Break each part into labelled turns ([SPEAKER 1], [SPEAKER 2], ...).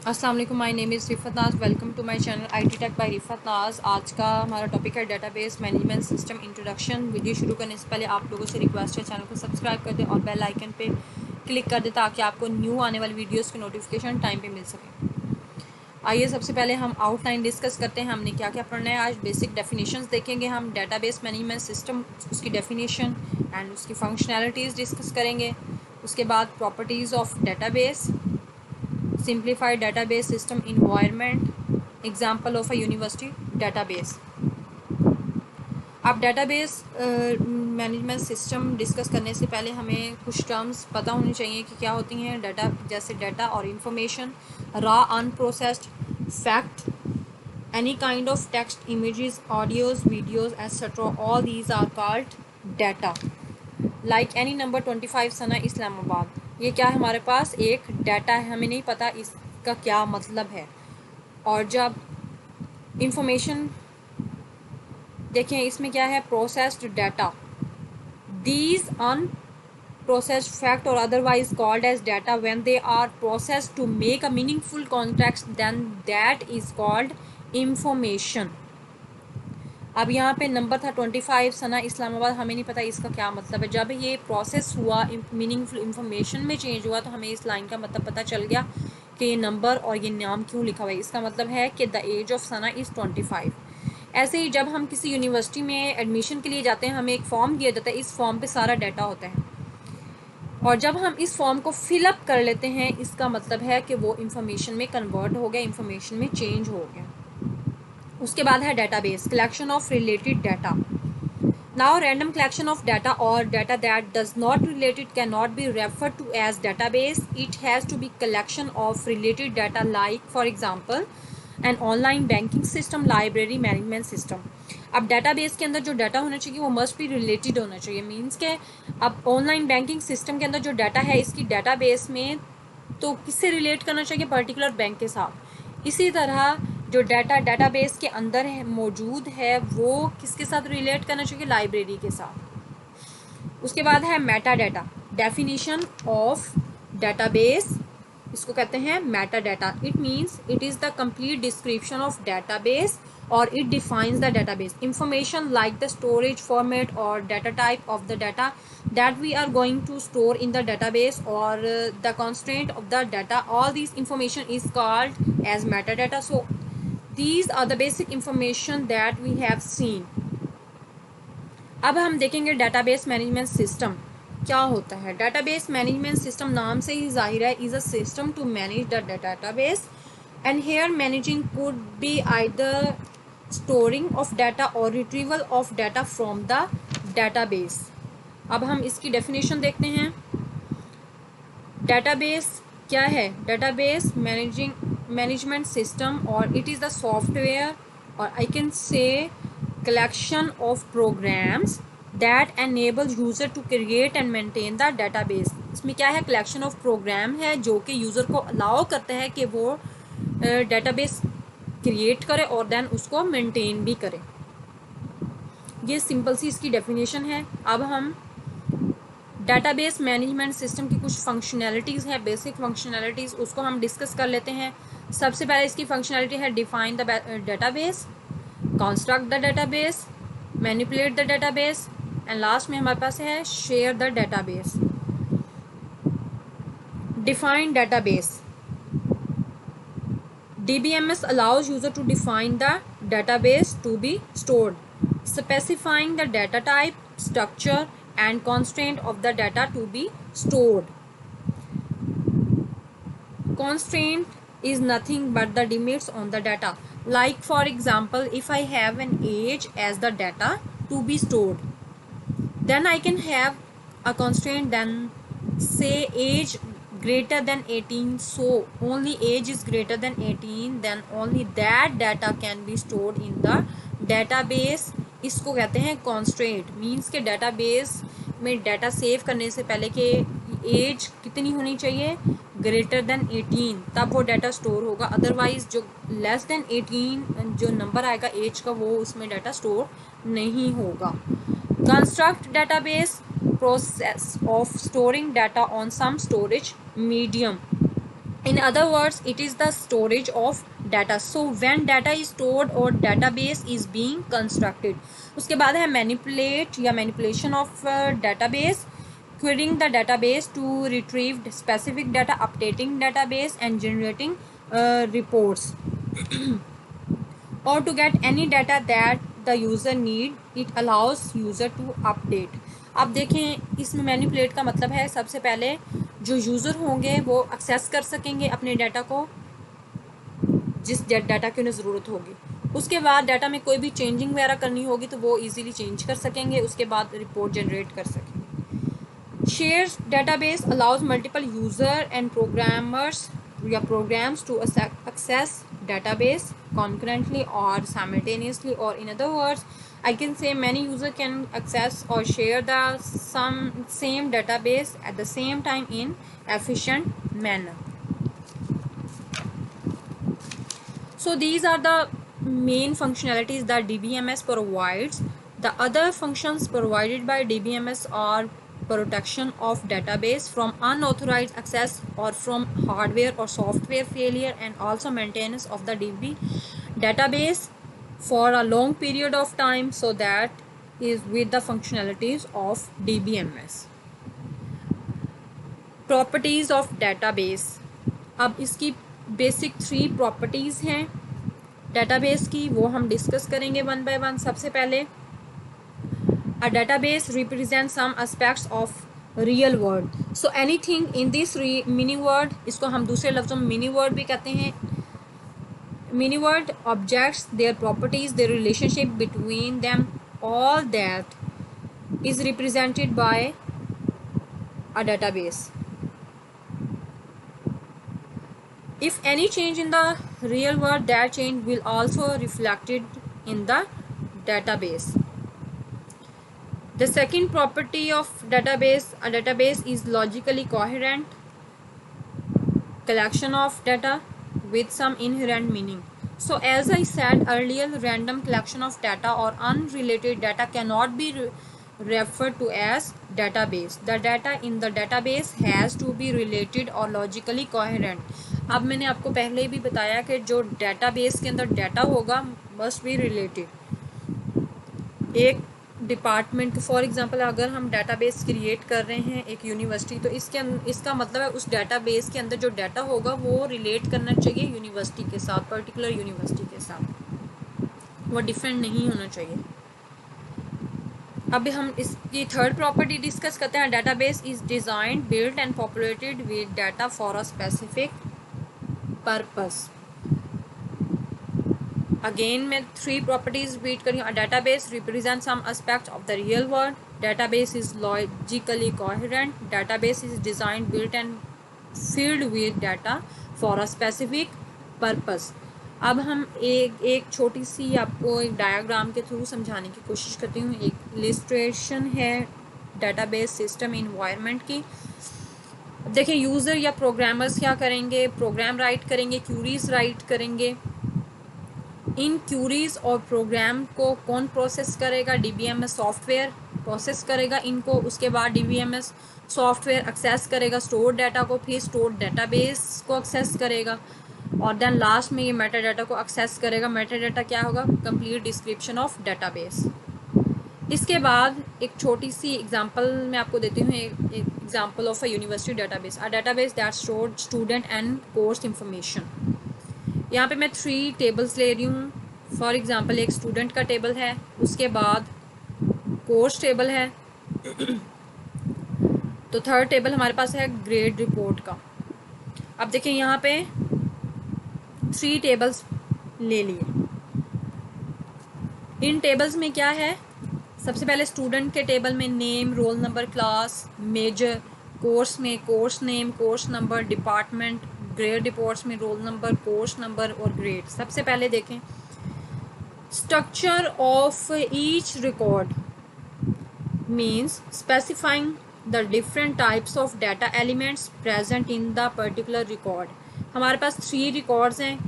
[SPEAKER 1] अस्सलाम वालेकुम, my name is Rifat Naaz. Welcome to my channel IT tech by Rifat Naaz. आज का हमारा टॉपिक है database management system introduction. Video शुरू करने से पहले आप लोगों से रिक्वेस्ट है, चैनल को सब्सक्राइब कर दें और बेल आइकन पे क्लिक कर दें ताकि आपको न्यू आने वाली वीडियोस की नोटिफिकेशन टाइम पे मिल सके। आइए सबसे पहले हम आउटलाइन डिस्कस करते हैं, हमने क्या क्या पढ़ना है। आज बेसिक डेफिनेशंस देखेंगे हम डेटाबेस मैनेजमेंट सिस्टम, उसकी डेफिनेशन एंड उसकी फंक्शनैलिटीज़ डिस्कस करेंगे। उसके बाद properties of database, simplified database system environment, example of a university database। अब डेटाबेस मैनेजमेंट सिस्टम डिस्कस करने से पहले हमें कुछ टर्म्स पता होनी चाहिए कि क्या होती हैं। डाटा जैसे डाटा और information, raw unprocessed, fact, any kind of text, images, audios, videos, etc. all these are called data। like any number 25 सना इस्लामाबाद, ये क्या है, हमारे पास एक डाटा है, हमें नहीं पता इसका क्या मतलब है। और जब इंफॉर्मेशन देखें, इसमें क्या है, processed data, these unprocessed fact or otherwise called as data when they are processed to make a meaningful context, then that is called information। अब यहाँ पे नंबर था 25 सना इस्लामाबाद, हमें नहीं पता इसका क्या मतलब है। जब ये प्रोसेस हुआ, मीनिंगफुल इंफॉर्मेशन में चेंज हुआ, तो हमें इस लाइन का मतलब पता चल गया कि ये नंबर और ये नाम क्यों लिखा हुआ है। इसका मतलब है कि the age of Sana is 25। ऐसे ही जब हम किसी यूनिवर्सिटी में एडमिशन के लिए जाते हैं, हमें एक फॉर्म दिया जाता है, इस फॉर्म पे सारा डाटा होता है, और जब हम इस फॉर्म को फिलअप कर लेते हैं, इसका मतलब है कि वो इंफॉर्मेशन में कन्वर्ट हो गया, इंफॉर्मेशन में चेंज हो गया। उसके बाद है database, collection of related data. Now random collection of data और data that does not related can not be referred to as database. It has to be collection of related data, like for example an online banking system, library management system. अब database के अंदर जो data होना चाहिए वो must be related होना चाहिए। Means के अब ऑनलाइन बैंकिंग सिस्टम के अंदर जो डाटा है, इसकी डाटाबेस में तो किससे रिलेट करना चाहिए, पर्टिकुलर बैंक के साथ। इसी तरह जो डाटा डाटाबेस के अंदर है, मौजूद है, वो किसके साथ रिलेट करना चाहिए, लाइब्रेरी के साथ। उसके बाद है meta data, definition of database, इसको कहते हैं meta data. It means it is the complete description of database और it defines the database information like the storage format और data type of the data that we are going to store in the database or the constraint of the data. All these information is called as metadata. So these are the basic information that we have seen। अब हम देखेंगे database management system क्या होता है। Database management system नाम से ही जाहिर है, is a system to manage the database and here managing could be either storing of data और retrieval of data from the database. अब हम इसकी डेफिनेशन देखते हैं। डेटाबेस क्या है, डेटाबेस मैनेजमेंट सिस्टम और इट इज़ द सॉफ्टवेयर और I can say collection of programs that enable user to create and maintain the database. इसमें क्या है, कलेक्शन ऑफ प्रोग्राम है जो कि यूज़र को अलाउ करता है कि वो डेटाबेस क्रिएट करे और देन उसको मेंटेन भी करे। ये सिंपल सी इसकी डेफिनेशन है। अब हम डेटाबेस मैनेजमेंट सिस्टम की कुछ फंक्शनैलिटीज़ है, बेसिक फंक्शनैलिटीज़, उसको हम डिस्कस कर लेते हैं। सबसे पहले इसकी फंक्शनैलिटी है define the database, construct the database, manipulate the database and last में हमारे पास है share the database. Define database, DBMS allows user to define the database to be stored, specifying the data type, structure and constraint of the data to be stored. Constraint is nothing but the limits on the data. Like for example, if I have an age as the data to be stored, then I can have a constraint, then say age greater than 18, so only age is greater than 18, then only that data can be stored in the database। इसको कहते हैं constraint। Means के database में data save करने से पहले के as कितनी होनी चाहिए, ग्रेटर देन 18, तब वो डाटा स्टोर होगा। अदरवाइज जो लेस देन 18 जो नंबर आएगा एज का, वो उसमें डाटा स्टोर नहीं होगा। Construct database, process of storing data on some storage medium। In other words, it is the storage of data. So when data is stored or database is being constructed. उसके बाद है manipulate या manipulation of database, querying the database to retrieve specific data, updating database and generating reports or to get any data that the user need. It allows user to update. अब देखें इसमें manipulate का मतलब है सबसे पहले जो यूज़र होंगे वो एक्सेस कर सकेंगे अपने डाटा को, जिस डाटा की उन्हें ज़रूरत होगी। उसके बाद डाटा में कोई भी चेंजिंग वगैरह करनी होगी तो वो इजीली चेंज कर सकेंगे, उसके बाद रिपोर्ट जनरेट कर सकेंगे। Shares database allows multiple user and programmers या programs to access database concurrently or simultaneously, or in other words I can say many users can access or share the same database at the same time in efficient manner. So these are the main functionalities that DBMS provides. The other functions provided by DBMS are protection of database from unauthorized access or from hardware or software failure, and also maintenance of the database for a long period of time. So that is with the functionalities of DBMS. Properties of database. अब इसकी basic 3 properties हैं database की, वो हम discuss करेंगे one by one. सबसे पहले A database represents some aspects of real world. So anything in this mini word, इसको हम दूसरे लफ्ज़ों में mini word भी कहते हैं। Mini word, objects, their properties, their relationship between them, all that is represented by a database. If any change in the real world, that change will also reflected in the database. The second property of database, a database is logically coherent collection of data with some inherent meaning. So as I said earlier, random collection of data or unrelated data cannot be referred to as database. The data in the database has to be related or logically coherent. अब मैंने आपको पहले भी बताया कि जो database के अंदर data होगा must be related। एक डिपार्टमेंट फॉर एग्जांपल अगर हम डाटाबेस क्रिएट कर रहे हैं एक यूनिवर्सिटी, तो इसका मतलब है उस डाटाबेस के अंदर जो डाटा होगा वो रिलेट करना चाहिए यूनिवर्सिटी के साथ, पर्टिकुलर यूनिवर्सिटी के साथ, वो डिफरेंट नहीं होना चाहिए। अब हम इसकी थर्ड प्रॉपर्टी डिस्कस करते हैं। Database is designed, build and populated with data for a specific purpose. Again मैं 3 properties read करी हूँ। A database represents some aspects of the real world. Database is logically coherent. Database is designed, built and filled with data for a specific purpose. अब हम एक छोटी सी आपको एक diagram के थ्रू समझाने की कोशिश करती हूँ। एक इलिस्ट्रेशन है डाटाबेस सिस्टम इन्वायरमेंट की। देखिए यूज़र या प्रोग्रामर्स क्या करेंगे, प्रोग्राम राइट करेंगे, क्यूरीज राइट करेंगे। इन क्यूरीज और प्रोग्राम को कौन प्रोसेस करेगा, DBMS सॉफ्टवेयर प्रोसेस करेगा इनको। उसके बाद DBMS सॉफ्टवेयर एक्सेस करेगा स्टोर डाटा को, फिर स्टोर डाटाबेस को एक्सेस करेगा, और देन लास्ट में ये मेटा डाटा को एक्सेस करेगा। मेटा डाटा क्या होगा, कंप्लीट डिस्क्रिप्शन ऑफ डाटाबेस। इसके बाद एक छोटी सी एग्जांपल मैं आपको देती हूँ, एक example of a university database. A database that stored student and course information. यहाँ पे मैं 3 टेबल्स ले रही हूँ। फॉर एग्ज़ाम्पल एक स्टूडेंट का टेबल है, उसके बाद कोर्स टेबल है, तो थर्ड टेबल हमारे पास है ग्रेड रिपोर्ट का। अब देखिए यहाँ पे 3 टेबल्स ले लिए। इन टेबल्स में क्या है, सबसे पहले स्टूडेंट के टेबल में name, roll number, class, major. Course में course name, course number, department. Grade reports में रोल नंबर, कोर्स नंबर और ग्रेड। सबसे पहले देखें structure of each record means specifying the different types of data elements present in the particular record. हमारे पास 3 records हैं,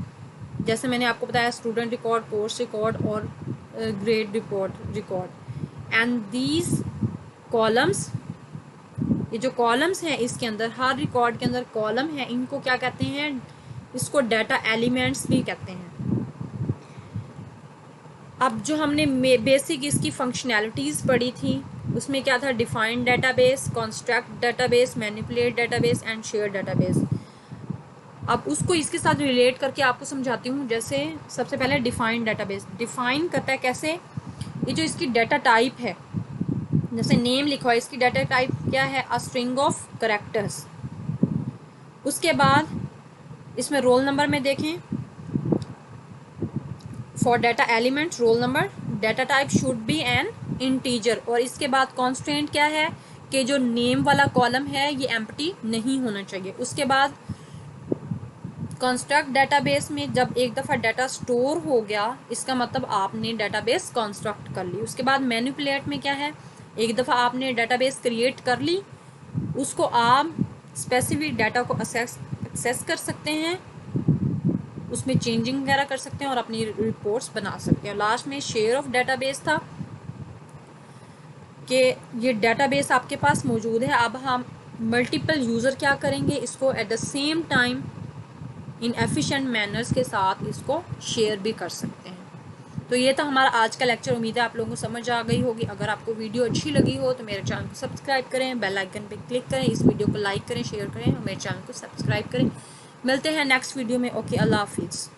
[SPEAKER 1] जैसे मैंने आपको बताया स्टूडेंट रिकॉर्ड, कोर्स रिकॉर्ड और grade record. And these columns ये जो कॉलम्स हैं इसके अंदर, हर रिकॉर्ड के अंदर कॉलम है, इनको क्या कहते हैं, इसको डाटा एलिमेंट्स भी कहते हैं। अब जो हमने बेसिक इसकी फंक्शनैलिटीज़ पढ़ी थी उसमें क्या था, defined database, construct database, manipulate database and share database. अब उसको इसके साथ रिलेट करके आपको समझाती हूँ। जैसे सबसे पहले डिफाइंड डाटाबेस, डिफाइन करता है कैसे, ये जो इसकी डाटा टाइप है, जैसे नेम लिखा है, इसकी डाटा टाइप क्या है, अ स्ट्रिंग ऑफ करेक्टर्स। उसके बाद इसमें रोल नंबर में देखें, for data element roll number, data type should be N integer. और इसके बाद कॉन्स्टेंट क्या है कि जो नेम वाला कॉलम है ये एम्प्टी नहीं होना चाहिए। उसके बाद कंस्ट्रक्ट डाटाबेस में जब एक दफ़ा डाटा स्टोर हो गया इसका मतलब आपने डाटाबेस कंस्ट्रक्ट कर ली। उसके बाद मैनिपुलेट में क्या है, एक दफ़ा आपने डाटाबेस क्रिएट कर ली, उसको आप स्पेसिफिक डाटा को एक्सेस कर सकते हैं, उसमें चेंजिंग वगैरह कर सकते हैं और अपनी रिपोर्ट्स बना सकते हैं। लास्ट में शेयर ऑफ डाटाबेस था कि ये डाटाबेस आपके पास मौजूद है, अब हम मल्टीपल यूज़र क्या करेंगे, इसको at the same time in efficient manners के साथ इसको शेयर भी कर सकते हैं। तो ये था हमारा आज का लेक्चर। उम्मीद है आप लोगों को समझ आ गई होगी। अगर आपको वीडियो अच्छी लगी हो तो मेरे चैनल को सब्सक्राइब करें, बेल आइकन पे क्लिक करें, इस वीडियो को लाइक करें, शेयर करें और मेरे चैनल को सब्सक्राइब करें। मिलते हैं नेक्स्ट वीडियो में। ओके, अल्लाह हाफिज़।